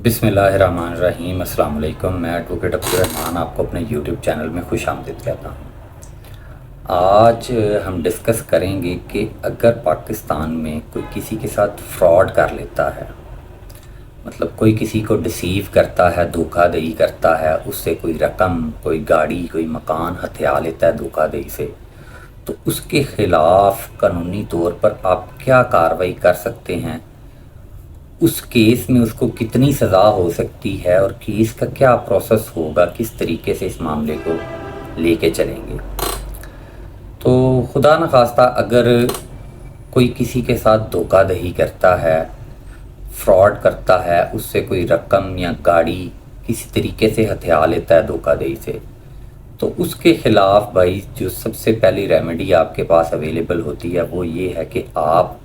बिस्मिल्लाहिर्रहमानिर्रहीम। अस्सलाम वालेकुम। मैं एडवोकेट अब्दुर्रहमान आपको अपने यूट्यूब चैनल में खुश आमदीद कहता हूँ। आज हम डिस्कस करेंगे कि अगर पाकिस्तान में कोई किसी के साथ फ्रॉड कर लेता है, मतलब कोई किसी को डिसीव करता है, धोखाधड़ी करता है, उससे कोई रकम, कोई गाड़ी, कोई मकान हथिया लेता है धोखाधड़ी से, तो उसके ख़िलाफ़ कानूनी तौर पर आप क्या कार्रवाई कर सकते हैं, उस केस में उसको कितनी सज़ा हो सकती है और केस का क्या प्रोसेस होगा, किस तरीके से इस मामले को लेके चलेंगे। तो खुदा न खास्ता अगर कोई किसी के साथ धोखाधड़ी करता है, फ्रॉड करता है, उससे कोई रकम या गाड़ी किसी तरीके से हथिया लेता है धोखाधड़ी से, तो उसके ख़िलाफ़ भाई जो सबसे पहली रेमेडी आपके पास अवेलेबल होती है वो ये है कि आप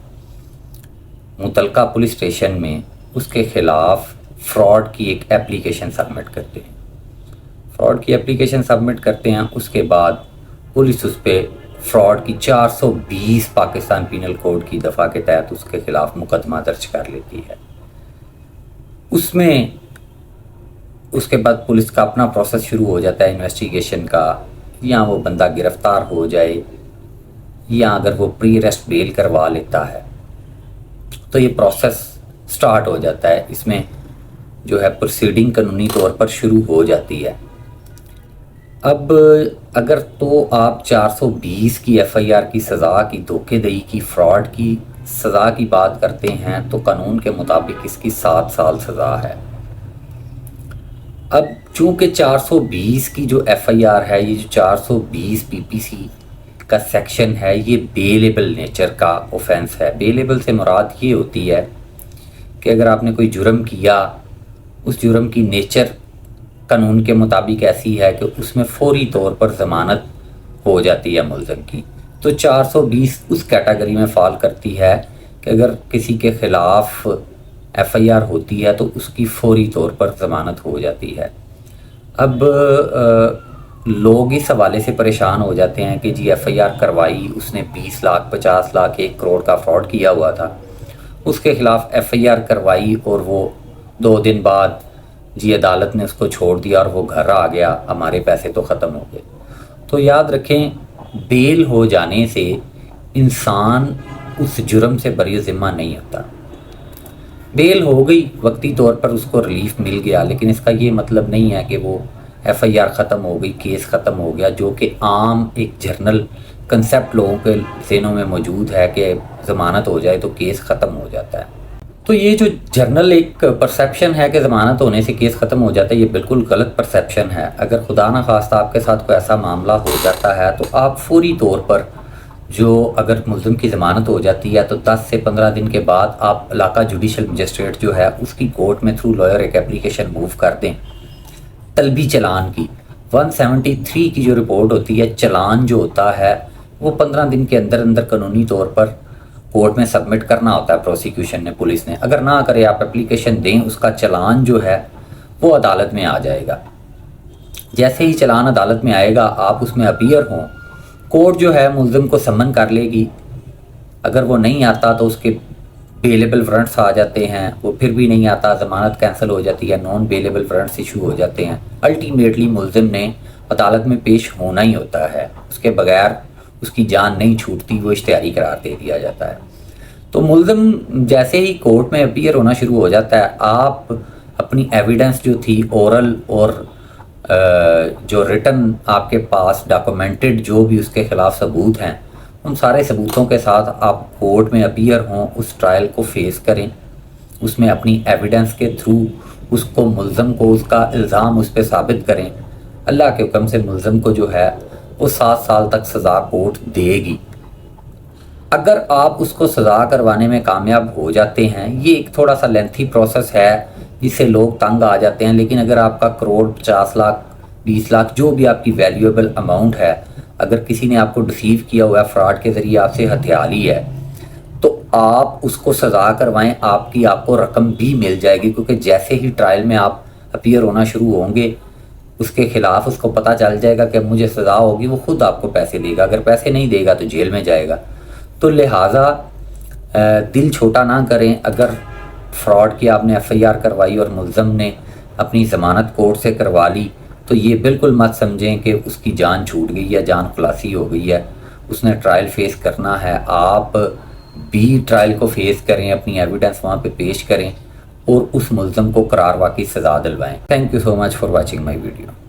मुतलका पुलिस स्टेशन में उसके ख़िलाफ़ फ़्रॉड की एक एप्लीकेशन सबमिट करते हैं। फ़्रॉड की एप्लीकेशन सबमिट करते हैं, उसके बाद पुलिस उस पर फ़्रॉड की 420 पाकिस्तान पीनल कोड की दफ़ा के तहत उसके ख़िलाफ़ मुकदमा दर्ज कर लेती है। उसमें उसके बाद पुलिस का अपना प्रोसेस शुरू हो जाता है इन्वेस्टिगेशन का, या वो बंदा गिरफ़्तार हो जाए या अगर वो प्री अरेस्ट बेल करवा लेता है तो ये प्रोसेस स्टार्ट हो जाता है। इसमें जो है प्रोसीडिंग कानूनी तौर पर शुरू हो जाती है। अब अगर तो आप 420 की एफआईआर की सज़ा की, धोखाधड़ी की, फ्रॉड की सज़ा की बात करते हैं तो कानून के मुताबिक इसकी 7 साल सज़ा है। अब चूँकि 420 की जो एफआईआर है, ये जो 420 पीपीसी का सेक्शन है, ये बेलेबल नेचर का ऑफेंस है। बेलेबल से मुराद ये होती है कि अगर आपने कोई जुर्म किया, उस जुर्म की नेचर कानून के मुताबिक ऐसी है कि उसमें फौरी तौर पर ज़मानत हो जाती है मुल्ज़िम की। तो 420 उस कैटेगरी में फ़ॉल करती है कि अगर किसी के ख़िलाफ़ एफआईआर होती है तो उसकी फौरी तौर पर ज़मानत हो जाती है। अब लोग इस हवाले से परेशान हो जाते हैं कि जी एफआईआर करवाई, उसने 20 लाख, 50 लाख, 1 करोड़ का फ्रॉड किया हुआ था, उसके ख़िलाफ़ एफआईआर करवाई और वो 2 दिन बाद जी अदालत ने उसको छोड़ दिया और वो घर आ गया, हमारे पैसे तो ख़त्म हो गए। तो याद रखें, बेल हो जाने से इंसान उस जुर्म से बरी ज़िम्मा नहीं होता। बेल हो गई, वक्ती तौर पर उसको रिलीफ मिल गया, लेकिन इसका ये मतलब नहीं है कि वो एफआईआर ख़त्म हो गई, केस ख़त्म हो गया, जो कि आम एक जर्नल कंसेप्ट लोगों के ज़हनों में मौजूद है कि ज़मानत हो जाए तो केस ख़त्म हो जाता है। तो ये जो जर्नल एक परसेप्शन है कि ज़मानत होने से केस ख़त्म हो जाता है, ये बिल्कुल गलत परसेप्शन है। अगर खुदा न खास्ता आपके साथ कोई ऐसा मामला हो जाता है तो आप फौरी तौर पर जो अगर मुल्ज़िम की ज़मानत हो जाती है तो 10 से 15 दिन के बाद आप इलाका जुडिशल मजिस्ट्रेट जो है उसकी कोर्ट में थ्रू लॉयर एक एप्लीकेशन मूव कर दें तलबी चलान की। 173 की जो रिपोर्ट होती है, चलान जो होता है वो 15 दिन के अंदर अंदर कानूनी तौर पर कोर्ट में सबमिट करना होता है प्रोसिक्यूशन ने, पुलिस ने। अगर ना करे, आप एप्लीकेशन दें, उसका चलान जो है वो अदालत में आ जाएगा। जैसे ही चलान अदालत में आएगा, आप उसमें अपीयर हों, कोर्ट जो है मुल्ज़िम को समन कर लेगी। अगर वो नहीं आता तो उसके बेलेबल वारंट्स आ जाते हैं, वो फिर भी नहीं आता, ज़मानत कैंसिल हो जाती है, नॉन बेलेबल वारंट्स इशू हो जाते हैं। अल्टीमेटली मुल्ज़िम ने अदालत में पेश होना ही होता है, उसके बगैर उसकी जान नहीं छूटती, वो इश्तिहारी करार दे दिया जाता है। तो मुल्ज़िम जैसे ही कोर्ट में अपीयर होना शुरू हो जाता है, आप अपनी एविडेंस जो थी ओरल और जो रिटन आपके पास डॉक्यूमेंटेड जो भी उसके ख़िलाफ़ सबूत हैं, उन सारे सबूतों के साथ आप कोर्ट में अपीयर हों, उस ट्रायल को फेस करें, उसमें अपनी एविडेंस के थ्रू उसको मुल्ज़म को उसका इल्ज़ाम उस पर साबित करें। अल्लाह के हुक्म से मुल्ज़म को जो है वो 7 साल तक सज़ा कोर्ट देगी। अगर आप उसको सज़ा करवाने में कामयाब हो जाते हैं, ये एक थोड़ा सा लेंथी प्रोसेस है जिससे लोग तंग आ जाते हैं, लेकिन अगर आपका करोड़, 50 लाख, 20 लाख, जो भी आपकी वैल्यूएबल अमाउंट है, अगर किसी ने आपको डिसीव किया हुआ है, फ्रॉड के ज़रिए आपसे हथिया ली है, तो आप उसको सज़ा करवाएं, आपको रकम भी मिल जाएगी। क्योंकि जैसे ही ट्रायल में आप अपीयर होना शुरू होंगे, उसके ख़िलाफ़ उसको पता चल जाएगा कि मुझे सज़ा होगी, वो ख़ुद आपको पैसे देगा। अगर पैसे नहीं देगा तो जेल में जाएगा। तो लिहाजा दिल छोटा ना करें। अगर فراڈ کی آپ نے ایف آئی آر کروائی اور ملزم نے اپنی ضمانت کورٹ سے کروا لی تو یہ بالکل مت سمجھیں کہ اس کی جان چھوٹ گئی ہے، جان خلاصی ہو گئی ہے، اس نے ٹرائل فیس کرنا ہے۔ آپ بھی ٹرائل کو فیس کریں، اپنی ایویڈنس وہاں پہ پیش کریں اور اس ملزم کو قرار واقعی سزا دلوائیں۔ Thank you so much for watching my video.